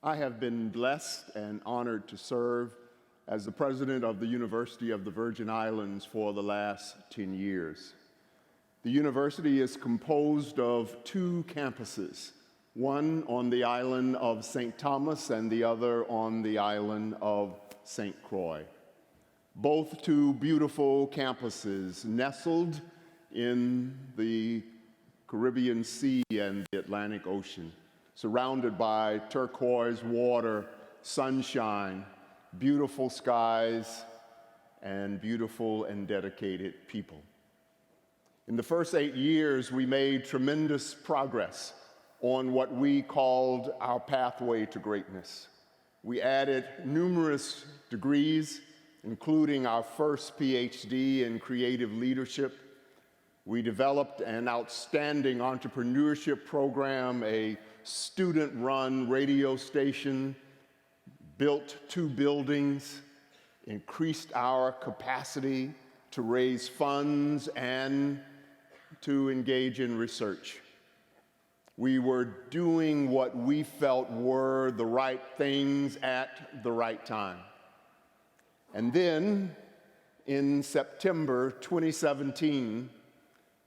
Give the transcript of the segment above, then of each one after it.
I have been blessed and honored to serve as the president of the University of the Virgin Islands for the last 10 years. The university is composed of two campuses, one on the island of St. Thomas and the other on the island of St. Croix. Both two beautiful campuses nestled in the Caribbean Sea and the Atlantic Ocean, surrounded by turquoise water, sunshine, beautiful skies, and beautiful and dedicated people. In the first 8 years, we made tremendous progress on what we called our pathway to greatness. We added numerous degrees, including our first PhD in creative leadership. We developed an outstanding entrepreneurship program, a student-run radio station, built 2 buildings, increased our capacity to raise funds and to engage in research. We were doing what we felt were the right things at the right time. And then, in September 2017,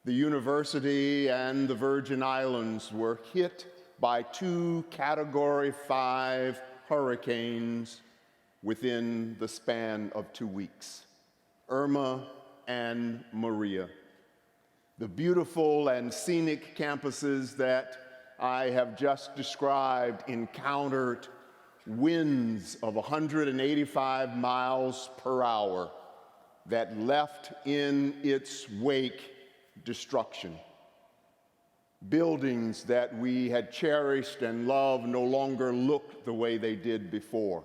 the university and the Virgin Islands were hit by 2 Category 5 hurricanes within the span of 2 weeks, Irma and Maria. The beautiful and scenic campuses that I have just described encountered winds of 185 miles per hour that left in its wake destruction. Buildings that we had cherished and loved no longer looked the way they did before.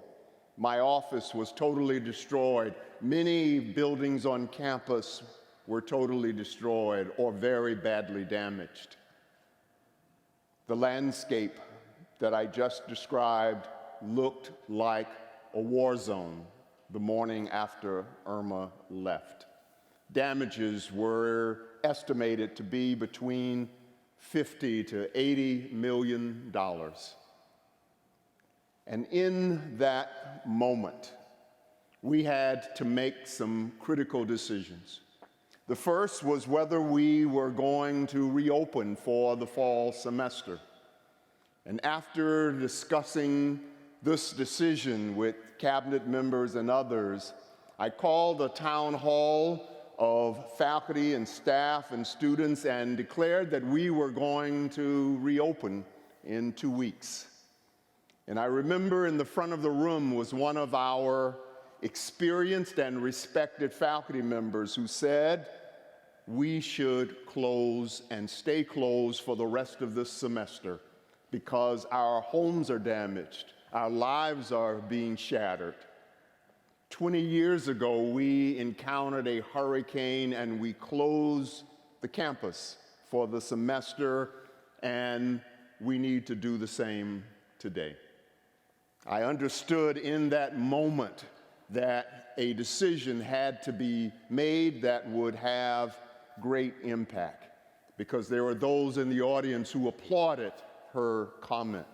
My office was totally destroyed. Many buildings on campus were totally destroyed or very badly damaged. The landscape that I just described looked like a war zone the morning after Irma left. Damages were estimated to be between $50 to $80 million. And in that moment, we had to make some critical decisions. The first was whether we were going to reopen for the fall semester. And after discussing this decision with cabinet members and others, I called a town hall of faculty and staff and students and declared that we were going to reopen in 2 weeks. And I remember in the front of the room was one of our experienced and respected faculty members who said, we should close and stay closed for the rest of this semester because our homes are damaged, our lives are being shattered. 20 years ago, we encountered a hurricane and we closed the campus for the semester, and we need to do the same today. I understood in that moment that a decision had to be made that would have great impact, because there were those in the audience who applauded her comment.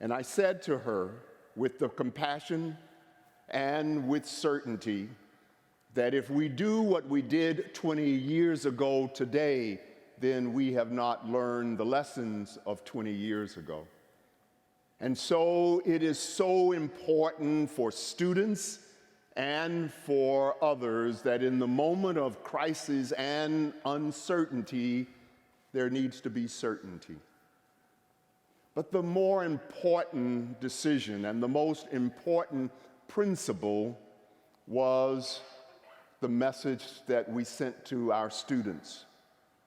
And I said to her, with the compassion and with certainty, that if we do what we did 20 years ago today, then we have not learned the lessons of 20 years ago. And so it is so important for students and for others that in the moment of crisis and uncertainty, there needs to be certainty. But the more important decision and the most important principle was the message that we sent to our students,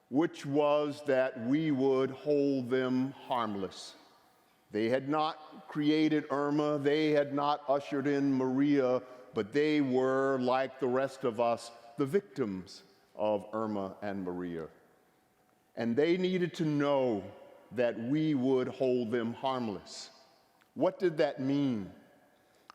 which was that we would hold them harmless. They had not created Irma, they had not ushered in Maria, but they were, like the rest of us, the victims of Irma and Maria. And they needed to know that we would hold them harmless. What did that mean?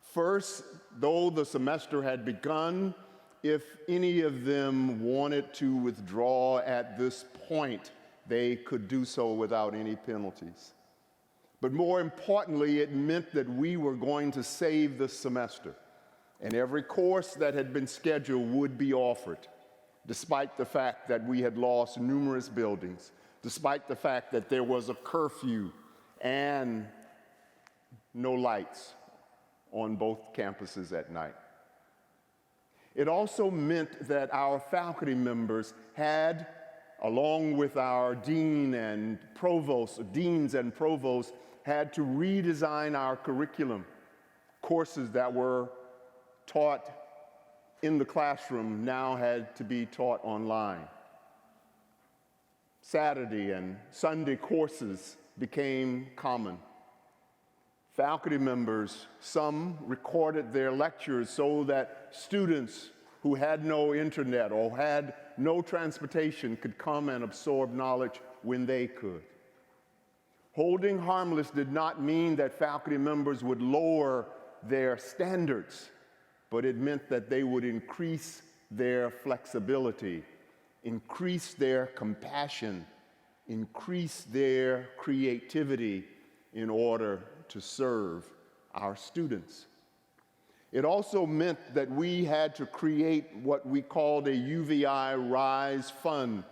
First, though the semester had begun, if any of them wanted to withdraw at this point, they could do so without any penalties. But more importantly, it meant that we were going to save the semester, and every course that had been scheduled would be offered, despite the fact that we had lost numerous buildings, despite the fact that there was a curfew and no lights on both campuses at night. It also meant that our faculty members had, along with our deans and provosts, had to redesign our curriculum. Courses that were taught in the classroom now had to be taught online. Saturday and Sunday courses became common. Faculty members, some recorded their lectures so that students who had no internet or had no transportation could come and absorb knowledge when they could. Holding Harmless did not mean that faculty members would lower their standards, but it meant that they would increase their flexibility, increase their compassion, increase their creativity in order to serve our students. It also meant that we had to create what we called a UVI Rise Fund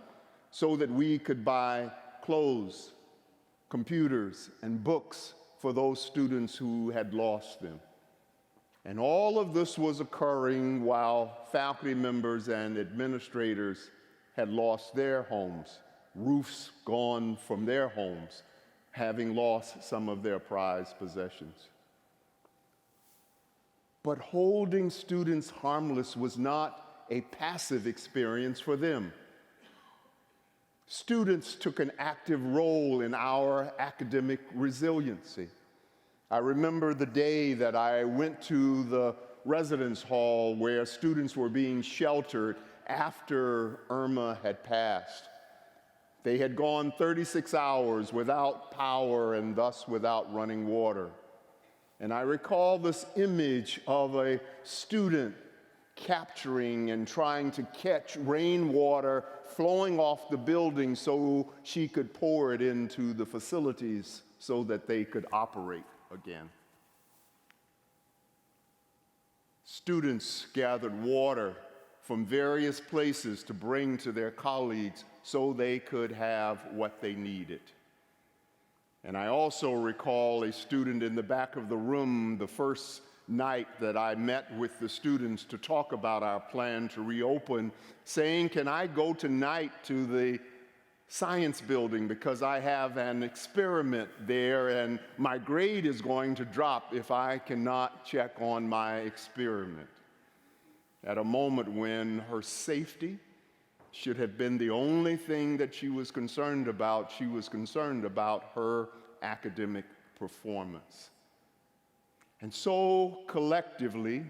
so that we could buy clothes, computers, and books for those students who had lost them. And all of this was occurring while faculty members and administrators had lost their homes, roofs gone from their homes, having lost some of their prized possessions. But holding students harmless was not a passive experience for them. Students took an active role in our academic resiliency. I remember the day that I went to the residence hall where students were being sheltered after Irma had passed. They had gone 36 hours without power and thus without running water. And I recall this image of a student capturing and trying to catch rainwater flowing off the building so she could pour it into the facilities so that they could operate again. Students gathered water from various places to bring to their colleagues so they could have what they needed. And I also recall a student in the back of the room the first night that I met with the students to talk about our plan to reopen, saying, "Can I go tonight to the science building because I have an experiment there and my grade is going to drop if I cannot check on my experiment?" At a moment when her safety should have been the only thing that she was concerned about, she was concerned about her academic performance. And so collectively,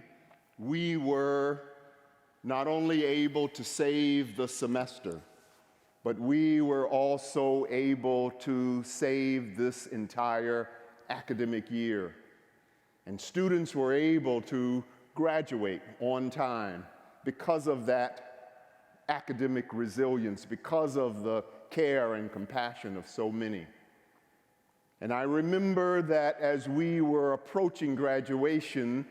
we were not only able to save the semester, but we were also able to save this entire academic year. And students were able to graduate on time because of that academic resilience, because of the care and compassion of so many. And I remember that as we were approaching graduation,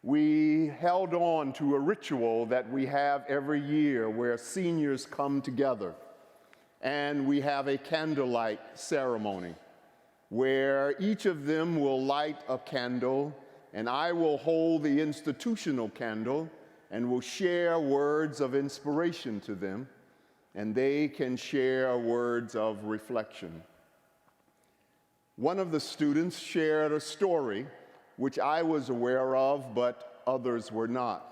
we held on to a ritual that we have every year where seniors come together and we have a candlelight ceremony where each of them will light a candle and I will hold the institutional candle and will share words of inspiration to them, and they can share words of reflection. One of the students shared a story which I was aware of, but others were not.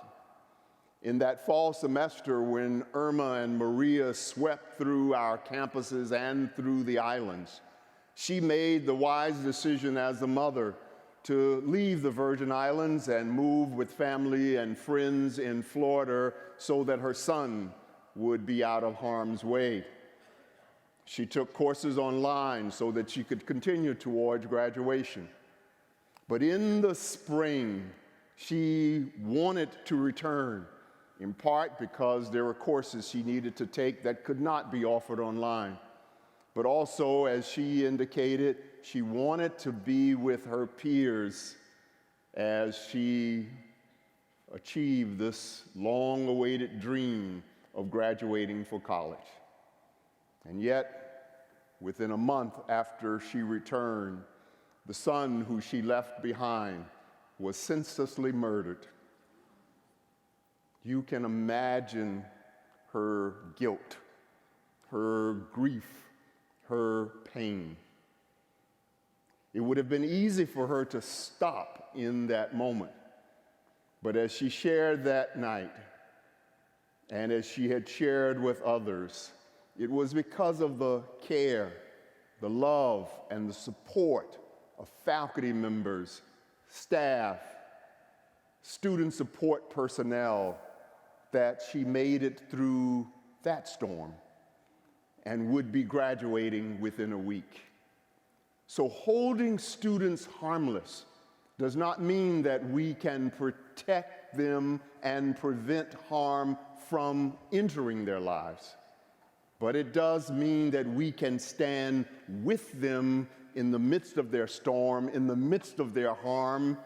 In that fall semester when Irma and Maria swept through our campuses and through the islands, she made the wise decision as a mother to leave the Virgin Islands and move with family and friends in Florida so that her son would be out of harm's way. She took courses online so that she could continue towards graduation. But in the spring, she wanted to return, in part because there were courses she needed to take that could not be offered online. But also, as she indicated, she wanted to be with her peers as she achieved this long-awaited dream of graduating for college. And yet, within a month after she returned, the son who she left behind was senselessly murdered. You can imagine her guilt, her grief, her pain. It would have been easy for her to stop in that moment. But as she shared that night, and as she had shared with others, it was because of the care, the love, and the support of faculty members, staff, student support personnel that she made it through that storm and would be graduating within a week. So holding students harmless does not mean that we can protect them and prevent harm from entering their lives. But it does mean that we can stand with them in the midst of their storm, in the midst of their harm,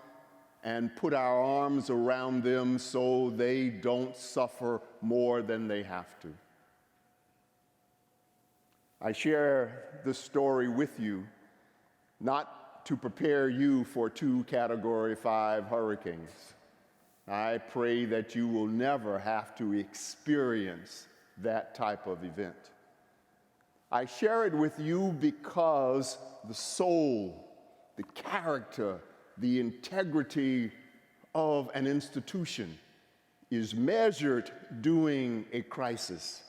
and put our arms around them so they don't suffer more than they have to. I share this story with you not to prepare you for 2 Category 5 hurricanes. I pray that you will never have to experience that type of event. I share it with you because the soul, the character, the integrity of an institution is measured during a crisis,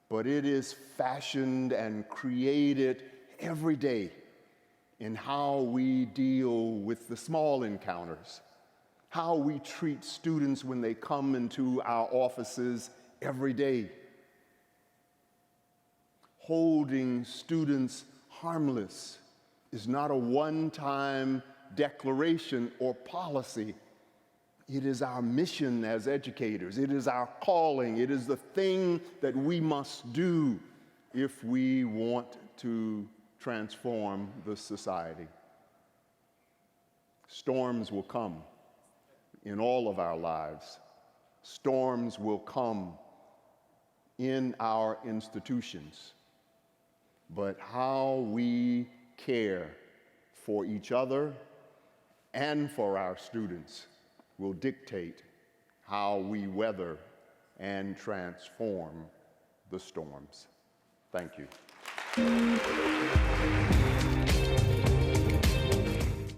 but it is fashioned and created every day in how we deal with the small encounters, how we treat students when they come into our offices every day. Holding students harmless is not a one-time declaration or policy. It is our mission as educators. It is our calling. It is the thing that we must do if we want to transform the society. Storms will come in all of our lives. Storms will come in our institutions. But how we care for each other and for our students will dictate how we weather and transform the storms. Thank you.